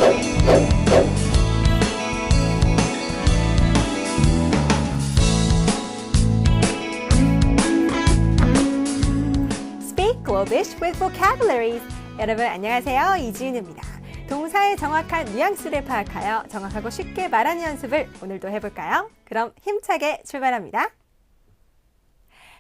Speak Globish with Vocabularies. 여러분 안녕하세요. 이지은입니다. 동사의 정확한 뉘앙스를 파악하여 정확하고 쉽게 말하는 연습을 오늘도 해볼까요? 그럼 힘차게 출발합니다.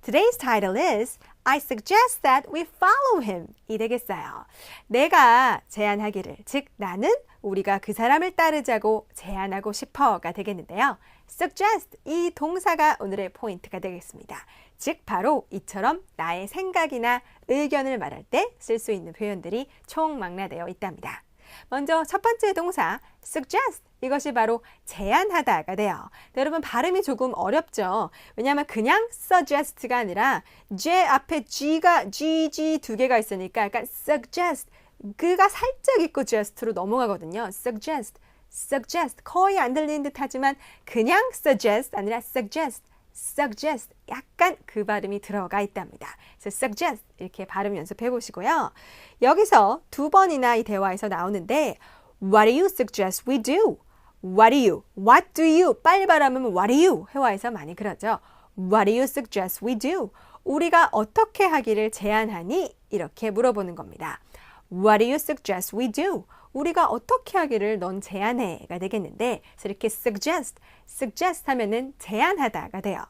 Today's title is I suggest that we follow him. 이 되겠어요. 내가 제안하기를, 즉 나는 우리가 그 사람을 따르자고 제안하고 싶어가 되겠는데요. suggest 이 동사가 오늘의 포인트가 되겠습니다. 즉 바로 이처럼 나의 생각이나 의견을 말할 때 쓸 수 있는 표현들이 총망라되어 있답니다. 먼저 첫 번째 동사 suggest 이것이 바로 제안하다가 돼요. 여러분 발음이 조금 어렵죠. 왜냐하면 그냥 suggest가 아니라 J 앞에 G가 GG 두 개가 있으니까 약간 suggest 그가 살짝 있고 just로 넘어가거든요. suggest 거의 안 들리는 듯 하지만 그냥 suggest 아니라 suggest 약간 그 발음이 들어가 있답니다. 그래서 suggest 이렇게 발음 연습해 보시고요. 여기서 두 번이나 이 대화에서 나오는데 What do you suggest we do? What do you? 빨리 발음하면 what do you? 회화에서 많이 그러죠. What do you suggest we do? 우리가 어떻게 하기를 제안하니? 이렇게 물어보는 겁니다. What do you suggest we do? 우리가 어떻게 하기를 넌 제안해가 되겠는데 그래서 이렇게 suggest 하면은 제안하다가 돼요.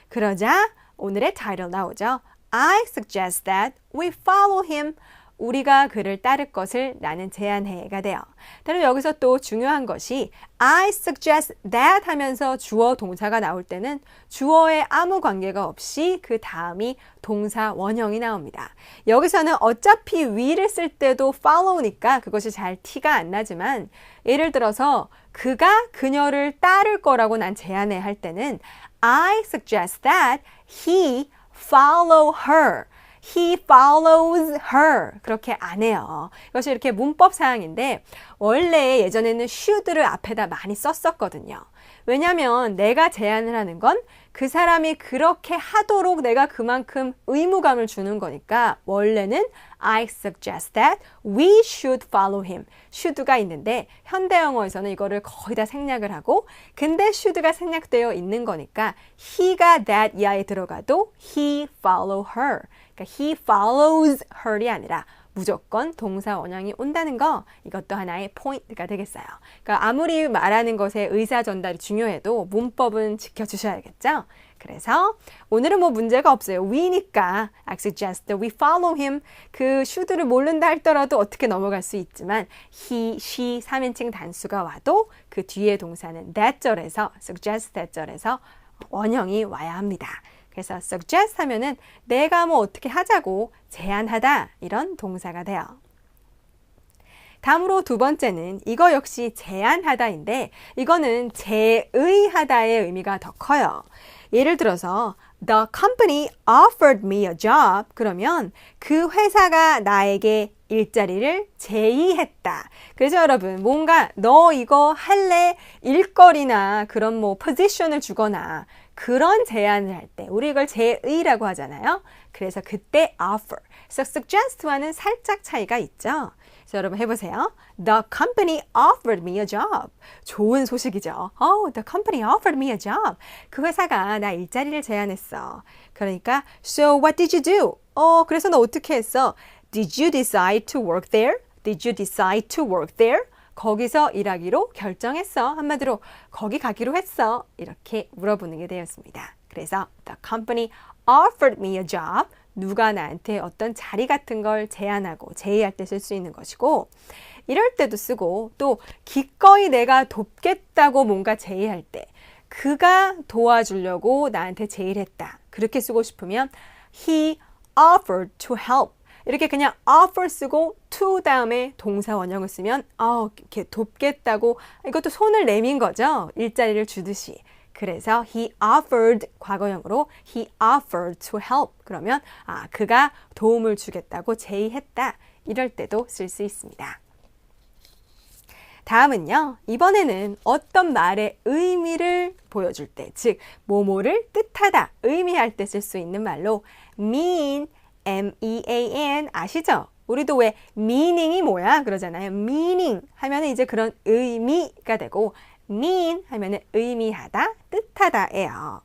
그러자 오늘의 타이틀 나오죠. I suggest that we follow him. 우리가 그를 따를 것을 나는 제안해가 돼요. 그리고 여기서 또 중요한 것이 I suggest that 하면서 주어 동사가 나올 때는 주어에 아무 관계가 없이 그 다음이 동사 원형이 나옵니다. 여기서는 어차피 we를 쓸 때도 follow니까 그것이 잘 티가 안 나지만 예를 들어서 그가 그녀를 따를 거라고 난 제안해 할 때는 I suggest that he follow her. He follows her. 그렇게 안 해요. 이것이 이렇게 문법 사항인데 원래 예전에는 should를 앞에다 많이 썼었거든요. 왜냐하면 내가 제안을 하는 건 그 사람이 그렇게 하도록 내가 그만큼 의무감을 주는 거니까 원래는 I suggest that we should follow him. should가 있는데 현대 영어에서는 이거를 거의 다 생략을 하고 근데 should가 생략되어 있는 거니까 he가 that 이하에 들어가도 he follow her. 그러니까 he follows her이 아니라 무조건 동사 원형이 온다는 거 이것도 하나의 포인트가 되겠어요. 그러니까 아무리 말하는 것에 의사 전달이 중요해도 문법은 지켜주셔야겠죠. 그래서 오늘은 뭐 문제가 없어요. we니까 I suggest that we follow him. 그 should를 모른다 할더라도 어떻게 넘어갈 수 있지만 he, she 3인칭 단수가 와도 그 뒤에 동사는 that 절에서 suggest that 절에서 원형이 와야 합니다. 그래서 suggest 하면은 내가 뭐 어떻게 하자고 제안하다 이런 동사가 돼요. 다음으로 두 번째는 이거 역시 제안하다인데 이거는 제의하다의 의미가 더 커요. 예를 들어서 The company offered me a job. 그러면 그 회사가 나에게 일자리를 제의했다. 그래서 여러분 뭔가 너 이거 할래? 일거리나 그런 뭐 포지션을 주거나 그런 제안을 할 때 우리 이걸 제의라고 하잖아요. 그래서 그때 offer. 그래서 suggest와는 살짝 차이가 있죠. 그래서 여러분 해보세요. The company offered me a job. 좋은 소식이죠. The company offered me a job. 그 회사가 나 일자리를 제안했어. 그러니까 So what did you do? 그래서 너 어떻게 했어? Did you decide to work there? Did you decide to work there? 거기서 일하기로 결정했어. 한마디로 거기 가기로 했어. 이렇게 물어보는 게 되었습니다. 그래서 the company offered me a job. 누가 나한테 어떤 자리 같은 걸 제안하고 제의할 때 쓸 수 있는 것이고 이럴 때도 쓰고 또 기꺼이 내가 돕겠다고 뭔가 제의할 때 그가 도와주려고 나한테 제의를 했다. 그렇게 쓰고 싶으면 he offered to help. 이렇게 그냥 offer 쓰고 to 다음에 동사 원형을 쓰면 이렇게 돕겠다고 이것도 손을 내민 거죠. 일자리를 주듯이. 그래서 he offered 과거형으로 he offered to help. 그러면 그가 도움을 주겠다고 제의했다. 이럴 때도 쓸 수 있습니다. 다음은요. 이번에는 어떤 말의 의미를 보여줄 때, 즉 뭐뭐를 뜻하다, 의미할 때 쓸 수 있는 말로 mean, M-E-A-N 아시죠? 우리도 왜 meaning이 뭐야? 그러잖아요. meaning 하면은 이제 그런 의미가 되고 mean 하면은 의미하다, 뜻하다예요.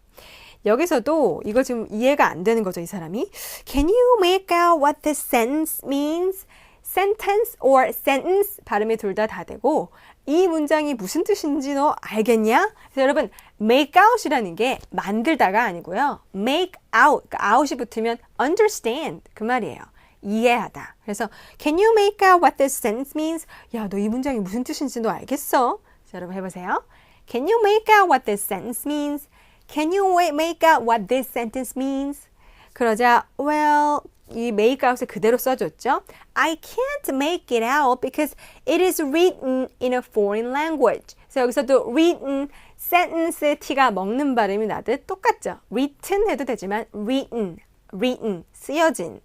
여기서도 이거 지금 이해가 안 되는 거죠, 이 사람이. Can you make out what this sentence means? sentence or sentence 발음이 둘 다 되고 이 문장이 무슨 뜻인지 너 알겠냐? 그래서 여러분 make out이라는 게 만들다가 아니고요. make out, 그러니까 out이 붙으면 understand 그 말이에요. 이해하다. 그래서 Can you make out what this sentence means? 야, 너 이 문장이 무슨 뜻인지 너 알겠어? 자, 여러분 해보세요. Can you make out what this sentence means? Can you make out what this sentence means? 그러자 well, 이 make out을 그대로 써줬죠. I can't make it out because it is written in a foreign language. 그래서 여기서도 written, sentence의 t가 먹는 발음이 나듯 똑같죠. written 해도 되지만 written, 쓰여진.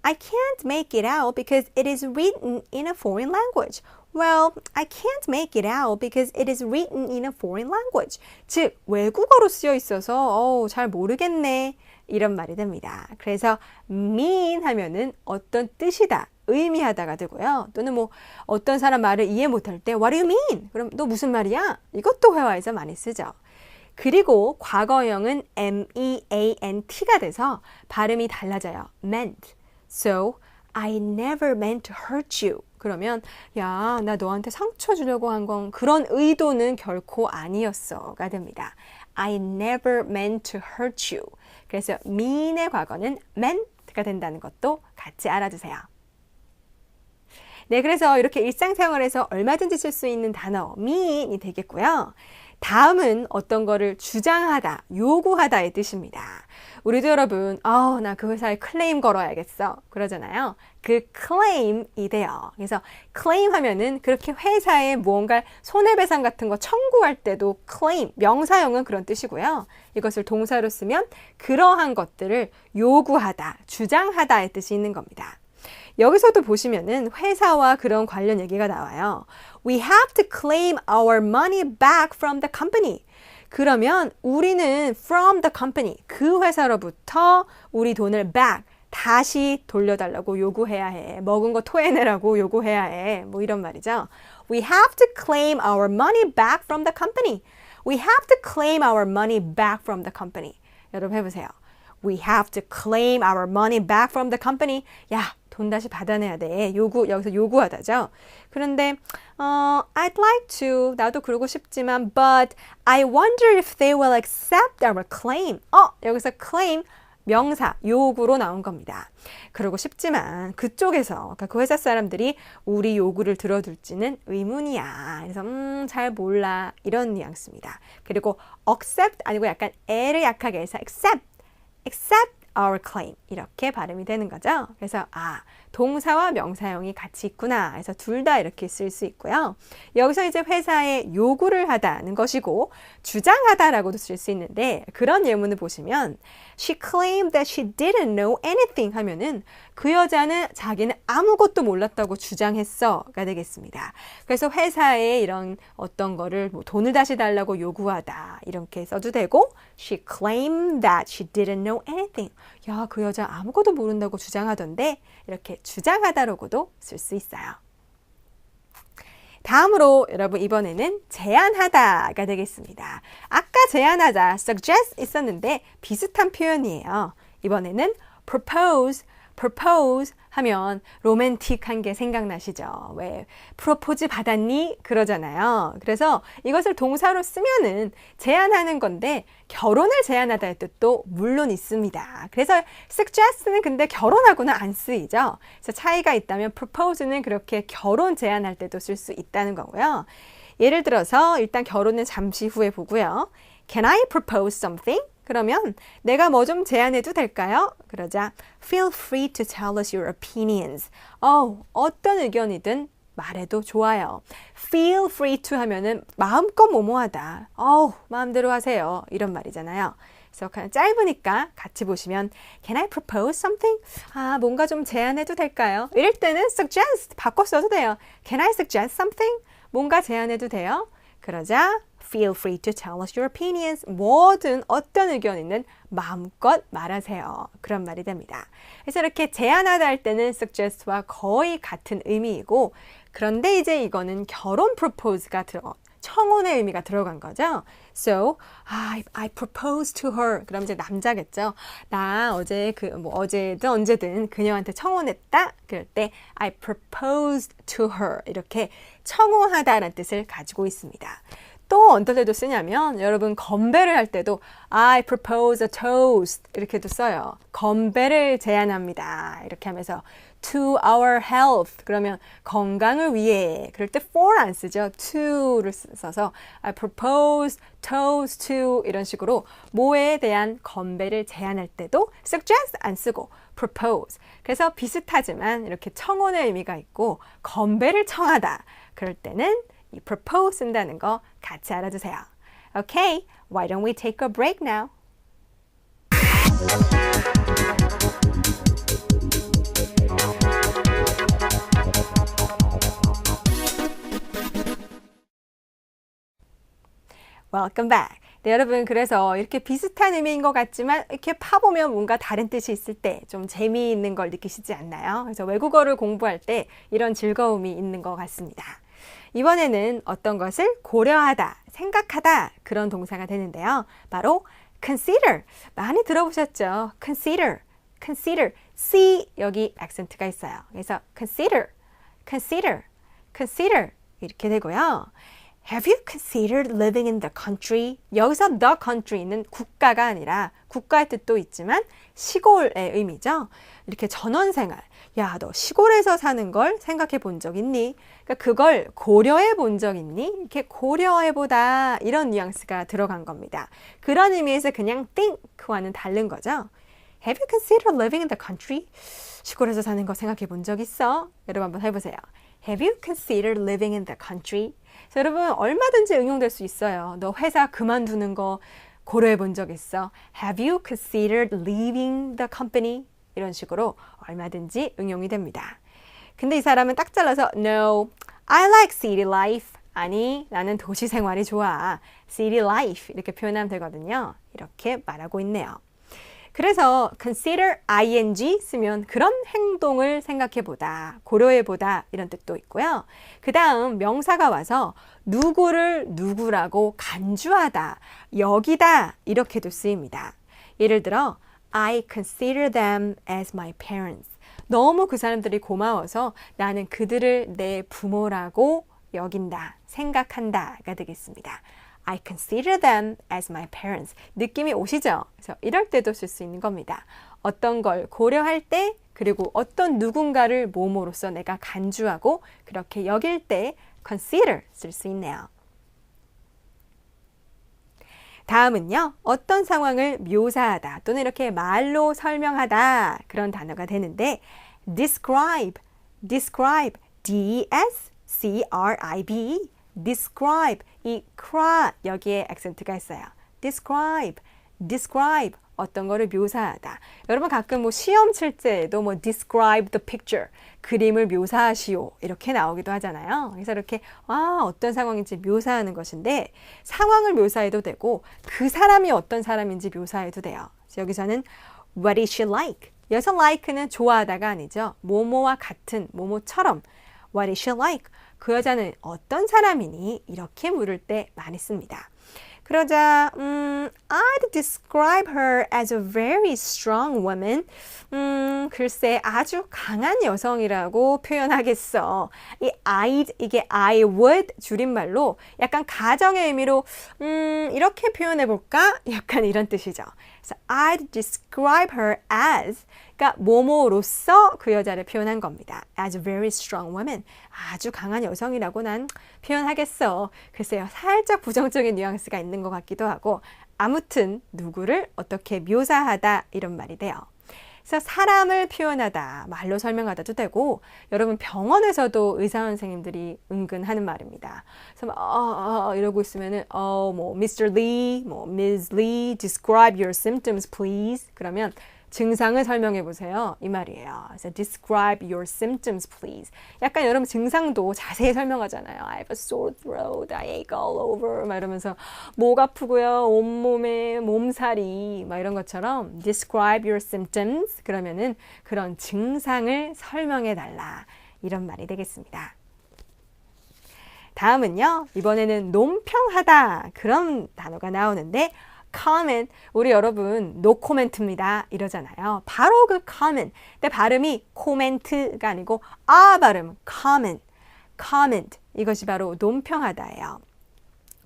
I can't make it out because it is written in a foreign language. Well, I can't make it out because it is written in a foreign language. 즉, 외국어로 쓰여 있어서 잘 모르겠네. 이런 말이 됩니다. 그래서 mean 하면은 어떤 뜻이다, 의미하다가 되고요. 또는 뭐 어떤 사람 말을 이해 못할 때 What do you mean? 그럼 너 무슨 말이야? 이것도 회화에서 많이 쓰죠. 그리고 과거형은 meant가 돼서 발음이 달라져요. meant. So, I never meant to hurt you. 그러면 야, 나 너한테 상처 주려고 한 건 그런 의도는 결코 아니었어가 됩니다. I never meant to hurt you. 그래서 mean의 과거는 meant가 된다는 것도 같이 알아두세요. 네, 그래서 이렇게 일상생활에서 얼마든지 쓸 수 있는 단어 mean이 되겠고요. 다음은 어떤 거를 주장하다, 요구하다의 뜻입니다. 우리도 여러분, 나 그 회사에 클레임 걸어야겠어. 그러잖아요. 그 claim이 돼요. 그래서 claim 하면은 그렇게 회사에 무언가 손해배상 같은 거 청구할 때도 claim, 명사형은 그런 뜻이고요. 이것을 동사로 쓰면 그러한 것들을 요구하다, 주장하다의 뜻이 있는 겁니다. 여기서도 보시면은 회사와 그런 관련 얘기가 나와요. We have to claim our money back from the company. 그러면 우리는 from the company, 그 회사로부터 우리 돈을 back, 다시 돌려달라고 요구해야 해. 먹은 거 토해내라고 요구해야 해. 뭐 이런 말이죠. We have to claim our money back from the company. We have to claim our money back from the company. 여러분 해보세요. We have to claim our money back from the company. 야, 돈 다시 받아내야 돼. 여기서 요구하다죠. 그런데 I'd like to, 나도 그러고 싶지만 but I wonder if they will accept our claim. 여기서 claim, 명사, 요구로 나온 겁니다. 그러고 싶지만 그쪽에서, 그러니까 그 회사 사람들이 우리 요구를 들어줄지는 의문이야. 그래서 잘 몰라. 이런 뉘앙스입니다. 그리고 accept 아니고 약간 애를 약하게 해서 accept our claim 이렇게 발음이 되는 거죠. 그래서 동사와 명사형이 같이 있구나 해서 둘 다 이렇게 쓸 수 있고요. 여기서 이제 회사에 요구를 하다는 것이고 주장하다라고도 쓸 수 있는데 그런 예문을 보시면 She claimed that she didn't know anything 하면은 그 여자는 자기는 아무것도 몰랐다고 주장했어가 되겠습니다. 그래서 회사에 이런 어떤 거를 뭐 돈을 다시 달라고 요구하다 이렇게 써도 되고 She claimed that she didn't know anything. 야, 그 여자 아무것도 모른다고 주장하던데 이렇게 주장하다라고도 쓸 수 있어요. 다음으로 여러분 이번에는 제안하다가 되겠습니다. 아까 제안하다, suggest 있었는데 비슷한 표현이에요. 이번에는 propose 하면 로맨틱한 게 생각나시죠? 왜 프로포즈 받았니? 그러잖아요. 그래서 이것을 동사로 쓰면은 제안하는 건데 결혼을 제안하다의 뜻도 물론 있습니다. 그래서 suggest는 근데 결혼하고는 안 쓰이죠. 그래서 차이가 있다면 propose는 그렇게 결혼 제안할 때도 쓸 수 있다는 거고요. 예를 들어서 일단 결혼은 잠시 후에 보고요. Can I propose something? 그러면 내가 뭐 좀 제안해도 될까요? 그러자 Feel free to tell us your opinions. 어떤 의견이든 말해도 좋아요. Feel free to 하면은 마음껏 뭐뭐하다. 마음대로 하세요. 이런 말이잖아요. 그래서 그냥 짧으니까 같이 보시면 Can I propose something? 뭔가 좀 제안해도 될까요? 이럴 때는 suggest 바꿔 써도 돼요. Can I suggest something? 뭔가 제안해도 돼요? 그러자 Feel free to tell us your opinions. 뭐든 어떤 의견 있는 마음껏 말하세요. 그런 말이 됩니다. 그래서 이렇게 제안하다 할 때는 suggest와 거의 같은 의미이고 그런데 이제 이거는 결혼 propose가 청혼의 의미가 들어간 거죠. So, I proposed to her. 그럼 이제 남자겠죠. 나 어제 어제든 언제든 그녀한테 청혼했다. 그럴 때 I proposed to her. 이렇게 청혼하다라는 뜻을 가지고 있습니다. 또 어떨 때도 쓰냐면 여러분 건배를 할 때도 I propose a toast 이렇게도 써요. 건배를 제안합니다. 이렇게 하면서 to our health 그러면 건강을 위해 그럴 때 for 안 쓰죠. to를 써서 I propose toast to 이런 식으로 뭐에 대한 건배를 제안할 때도 suggest 안 쓰고 propose 그래서 비슷하지만 이렇게 청혼의 의미가 있고 건배를 청하다 그럴 때는 이 propose 쓴다는 거 같이 알아두세요. Okay, why don't we take a break now? Welcome back. 네, 여러분 그래서 이렇게 비슷한 의미인 것 같지만 이렇게 파보면 뭔가 다른 뜻이 있을 때 좀 재미있는 걸 느끼시지 않나요? 그래서 외국어를 공부할 때 이런 즐거움이 있는 것 같습니다. 이번에는 어떤 것을 고려하다, 생각하다 그런 동사가 되는데요. 바로 consider. 많이 들어보셨죠? consider, consider. C 여기 액센트가 있어요. 그래서 consider, consider, consider 이렇게 되고요. Have you considered living in the country? 여기서 the country는 국가가 아니라 국가의 뜻도 있지만 시골의 의미죠. 이렇게 전원생활. 야, 너 시골에서 사는 걸 생각해 본 적 있니? 그러니까 그걸 고려해 본 적 있니? 이렇게 고려해 보다 이런 뉘앙스가 들어간 겁니다. 그런 의미에서 그냥 think와는 다른 거죠. Have you considered living in the country? 시골에서 사는 거 생각해 본 적 있어? 여러분 한번 해보세요. Have you considered living in the country? 자, 여러분 얼마든지 응용될 수 있어요. 너 회사 그만두는 거 고려해 본 적 있어? Have you considered leaving the company? 이런 식으로 얼마든지 응용이 됩니다. 근데 이 사람은 딱 잘라서 No, I like city life. 아니, 나는 도시 생활이 좋아. City life 이렇게 표현하면 되거든요. 이렇게 말하고 있네요. 그래서 consider ing 쓰면 그런 행동을 생각해보다, 고려해보다 이런 뜻도 있고요. 그 다음 명사가 와서 누구를 누구라고 간주하다, 여기다 이렇게도 쓰입니다. 예를 들어 I consider them as my parents. 너무 그 사람들이 고마워서 나는 그들을 내 부모라고 여긴다, 생각한다가 되겠습니다. I consider them as my parents. 느낌이 오시죠? 그래서 이럴 때도 쓸 수 있는 겁니다. 어떤 걸 고려할 때 그리고 어떤 누군가를 뭐뭐로서 내가 간주하고 그렇게 여길 때 consider 쓸 수 있네요. 다음은요. 어떤 상황을 묘사하다 또는 이렇게 말로 설명하다 그런 단어가 되는데 describe, describe, D-E-S-C-R-I-B-E describe, 이 cra 여기에 액센트가 있어요. describe, describe 어떤 거를 묘사하다. 여러분 가끔 뭐 시험 칠 때도 뭐 describe the picture 그림을 묘사하시오 이렇게 나오기도 하잖아요. 그래서 이렇게 어떤 상황인지 묘사하는 것인데 상황을 묘사해도 되고 그 사람이 어떤 사람인지 묘사해도 돼요. 그래서 여기서는 What is she like? 여기서 like는 좋아하다가 아니죠. 뭐뭐와 같은, 뭐뭐처럼 What is she like? 그 여자는 어떤 사람이니? 이렇게 물을 때 많이 씁니다. 그러자 I'd describe her as a very strong woman. 글쎄 아주 강한 여성이라고 표현하겠어. 이 I'd 이게 I would 줄임말로 약간 가정의 의미로 이렇게 표현해 볼까? 약간 이런 뜻이죠. 그래서 I'd describe her as 그러니까 뭐뭐로서 그 여자를 표현한 겁니다. As a very strong woman. 아주 강한 여성이라고 난 표현하겠어. 글쎄요. 살짝 부정적인 뉘앙스가 있는 것 같기도 하고 아무튼 누구를 어떻게 묘사하다 이런 말이 돼요. 그래서 사람을 표현하다, 말로 설명하다도 되고 여러분 병원에서도 의사 선생님들이 은근 하는 말입니다. 그래서 이러고 있으면은 뭐 Mr. Lee, 뭐 Ms. Lee, describe your symptoms please. 그러면 증상을 설명해 보세요. 이 말이에요. 그래서 describe your symptoms, please. 약간 여러분 증상도 자세히 설명하잖아요. I have a sore throat, I ache all over. 막 이러면서 목 아프고요, 온몸에 몸살이 막 이런 것처럼 describe your symptoms. 그러면은 그런 증상을 설명해 달라. 이런 말이 되겠습니다. 다음은요. 이번에는 논평하다. 그런 단어가 나오는데 comment, 우리 여러분 no comment입니다 이러잖아요. 바로 그 comment. 근데 발음이 comment가 아니고 발음 comment, comment. 이것이 바로 논평하다예요.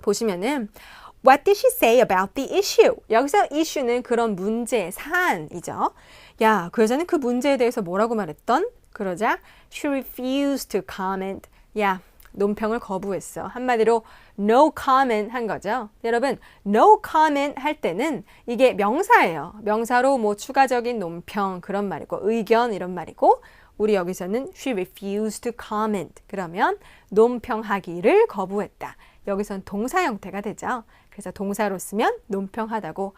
보시면은 What did she say about the issue? 여기서 issue는 그런 문제, 사안이죠. 야, 그 여자는 그 문제에 대해서 뭐라고 말했던? 그러자 she refused to comment. 야, 논평을 거부했어. 한마디로 no comment 한 거죠. 여러분, no comment 할 때는 이게 명사예요. 명사로 뭐 추가적인 논평 그런 말이고 의견 이런 말이고 우리 여기서는 she refused to comment. 그러면 논평하기를 거부했다. 여기선 동사 형태가 되죠. 그래서 동사로 쓰면 논평하다고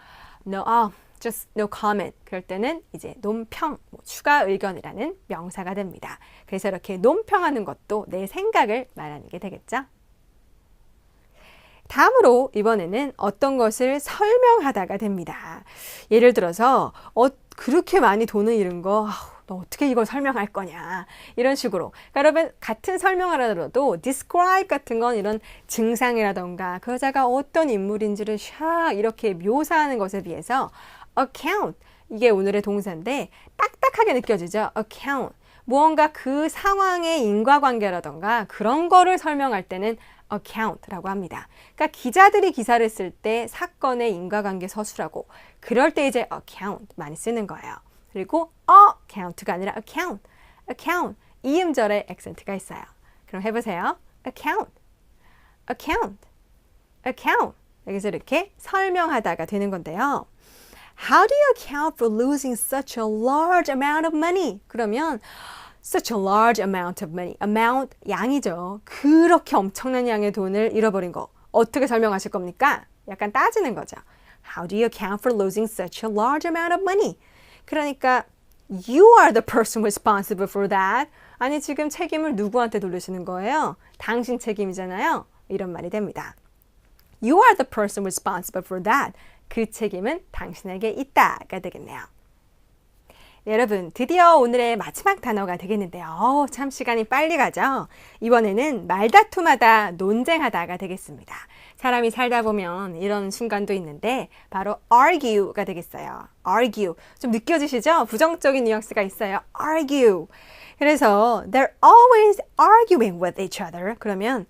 just no comment. 그럴 때는 이제 논평, 추가 의견이라는 명사가 됩니다. 그래서 이렇게 논평하는 것도 내 생각을 말하는 게 되겠죠. 다음으로 이번에는 어떤 것을 설명하다가 됩니다. 예를 들어서 그렇게 많이 돈을 잃은 거 너 어떻게 이걸 설명할 거냐 이런 식으로. 그러니까 여러분 같은 설명을 하더라도 describe 같은 건 이런 증상이라던가 그 여자가 어떤 인물인지를 샥 이렇게 묘사하는 것에 비해서 account, 이게 오늘의 동사인데 딱딱하게 느껴지죠. account, 무언가 그 상황의 인과관계라던가 그런 거를 설명할 때는 account라고 합니다. 그러니까 기자들이 기사를 쓸 때 사건의 인과관계 서술하고 그럴 때 이제 account 많이 쓰는 거예요. 그리고 account가 아니라 account, 이음절에 액센트가 있어요. 그럼 해보세요. account. 여기서 이렇게 설명하다가 되는 건데요. How do you account for losing such a large amount of money? 그러면 such a large amount of money. amount, 양이죠. 그렇게 엄청난 양의 돈을 잃어버린 거. 어떻게 설명하실 겁니까? 약간 따지는 거죠. How do you account for losing such a large amount of money? 그러니까 you are the person responsible for that. 아니 지금 책임을 누구한테 돌리시는 거예요? 당신 책임이잖아요. 이런 말이 됩니다. You are the person responsible for that. 그 책임은 당신에게 있다가 되겠네요. 네, 여러분 드디어 오늘의 마지막 단어가 되겠는데요. 참 시간이 빨리 가죠. 이번에는 말다툼하다, 논쟁하다가 되겠습니다. 사람이 살다 보면 이런 순간도 있는데 바로 argue가 되겠어요. argue. 좀 느껴지시죠? 부정적인 뉘앙스가 있어요. argue. 그래서 they're always arguing with each other. 그러면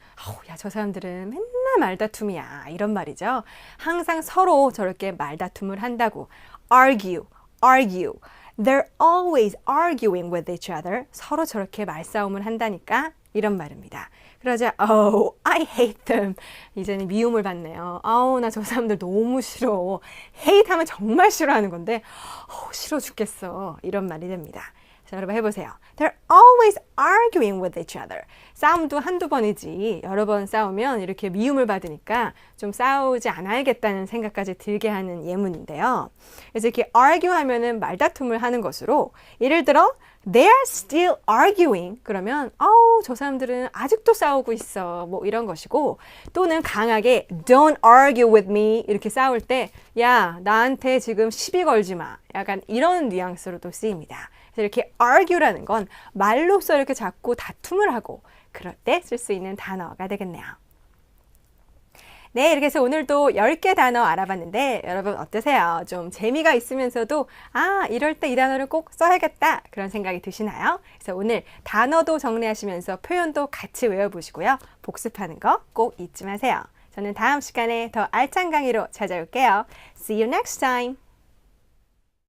야, 저 사람들은 맨날 말다툼이야. 이런 말이죠. 항상 서로 저렇게 말다툼을 한다고. argue. They're always arguing with each other. 서로 저렇게 말싸움을 한다니까 이런 말입니다. 그러자 I hate them. 이제는 미움을 받네요. 나 저 사람들 너무 싫어. hate 하면 정말 싫어하는 건데 싫어 죽겠어. 이런 말이 됩니다. 자, 여러분 해보세요. They're always arguing with each other. 싸움도 한두 번이지 여러 번 싸우면 이렇게 미움을 받으니까 좀 싸우지 않아야겠다는 생각까지 들게 하는 예문인데요. 그래서 이렇게 argue 하면은 말다툼을 하는 것으로 예를 들어 They are still arguing. 그러면 저 사람들은 아직도 싸우고 있어. 뭐 이런 것이고 또는 강하게 Don't argue with me. 이렇게 싸울 때 야, 나한테 지금 시비 걸지 마. 약간 이런 뉘앙스로도 쓰입니다. 그래서 이렇게 argue라는 건 말로써 이렇게 자꾸 다툼을 하고 그럴 때 쓸 수 있는 단어가 되겠네요. 네, 이렇게 해서 오늘도 10개 단어 알아봤는데 여러분 어떠세요? 좀 재미가 있으면서도 이럴 때 이 단어를 꼭 써야겠다 그런 생각이 드시나요? 그래서 오늘 단어도 정리하시면서 표현도 같이 외워보시고요. 복습하는 거 꼭 잊지 마세요. 저는 다음 시간에 더 알찬 강의로 찾아올게요. See you next time!